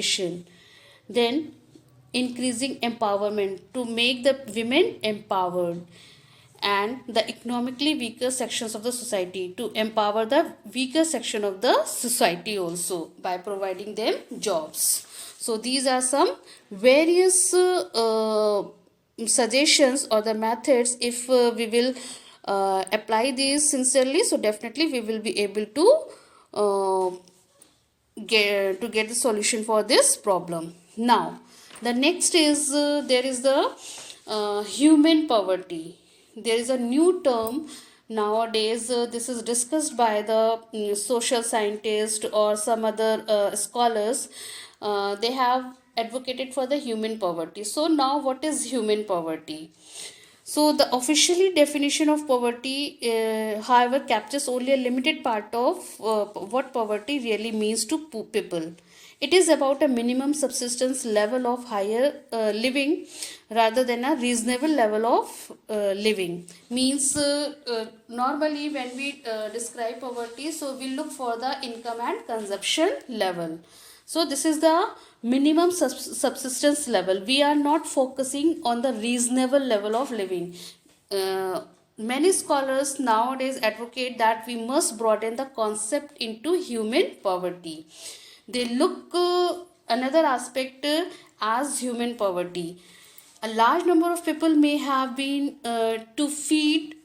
education. Then increasing empowerment to make the women empowered, and the economically weaker sections of the society to empower the weaker section of the society also by providing them jobs. So these are some various suggestions or the methods. If we will apply these sincerely, so definitely we will be able to get the solution for this problem. Now the next is there is the human poverty. There is a new term nowadays. This is discussed by the social scientists or some other scholars. They have advocated for the human poverty. So now what is human poverty? So the officially definition of poverty, however, captures only a limited part of what poverty really means to people. It is about a minimum subsistence level of higher living rather than a reasonable level of living. Means normally when we describe poverty, so we look for the income and consumption level. So this is the minimum subsistence level. We are not focusing on the reasonable level of living. Many scholars nowadays advocate that we must broaden the concept into human poverty. They look another aspect as human poverty. A large number of people may have been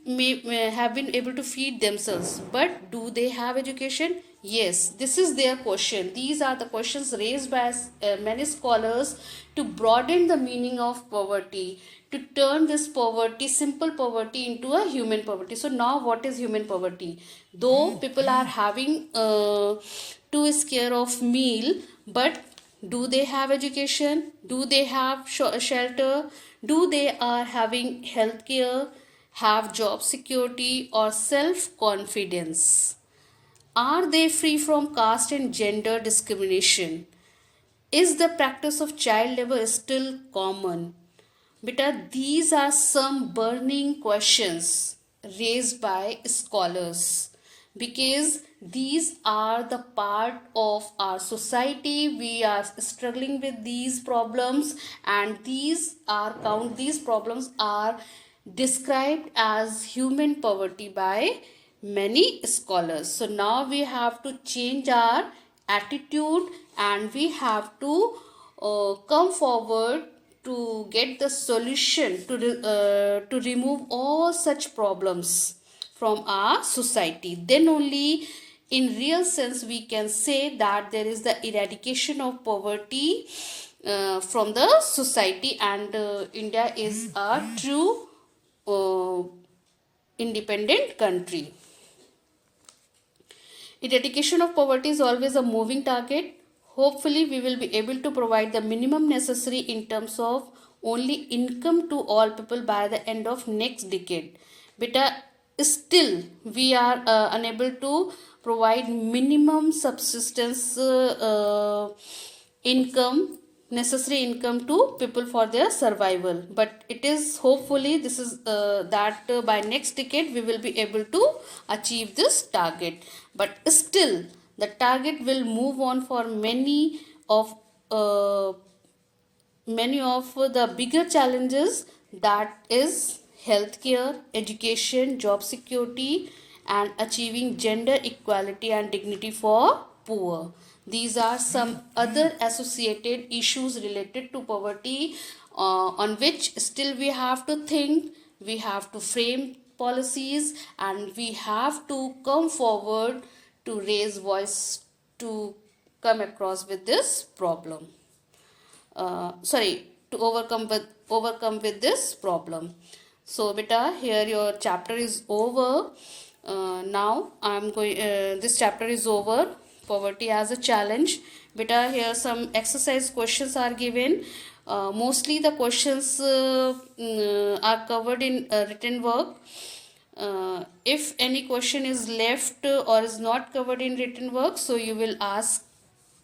may have been able to feed themselves, but do they have education? Yes, this is their question. These are the questions raised by many scholars to broaden the meaning of poverty, to turn this poverty, simple poverty, into a human poverty. So now what is human poverty? Though people are having to scare of meal, but do they have education? Do they have shelter? Do they are having health care, have job security or self confidence? Are they free from caste and gender discrimination? Is the practice of child labor still common? Beta, these are some burning questions raised by scholars, because these are the part of our society. We are struggling with these problems, and these problems are described as human poverty by many scholars. So now we have to change our attitude, and we have to come forward to get the solution to remove all such problems from our society. Then only in real sense we can say that there is the eradication of poverty from the society, and India is a true independent country. Eradication of poverty is always a moving target. Hopefully, we will be able to provide the minimum necessary in terms of only income to all people by the end of next decade. But still, we are unable to provide minimum subsistence income, necessary income to people for their survival. But it is hopefully this is that by next decade we will be able to achieve this target. But still the target will move on for many of the bigger challenges, that is healthcare, education, job security, and achieving gender equality and dignity for poor. These are some other associated issues related to poverty on which still we have to think, we have to frame policies, and we have to come forward to raise voice to come across with this problem. To overcome with this problem. So beta, here your chapter is over. Now I'm going this chapter is over, poverty as a challenge. Beta, here some exercise questions are given. Mostly the questions are covered in written work. If any question is left or is not covered in written work, so you will ask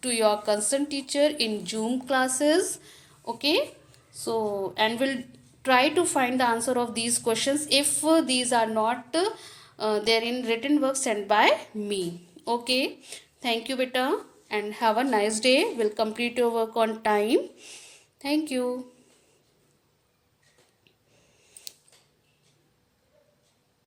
to your concerned teacher in Zoom classes. Okay, so and we'll try to find the answer of these questions if these are not there in written work sent by me. Okay, thank you beta. and have a nice day. We'll complete your work on time. Thank you.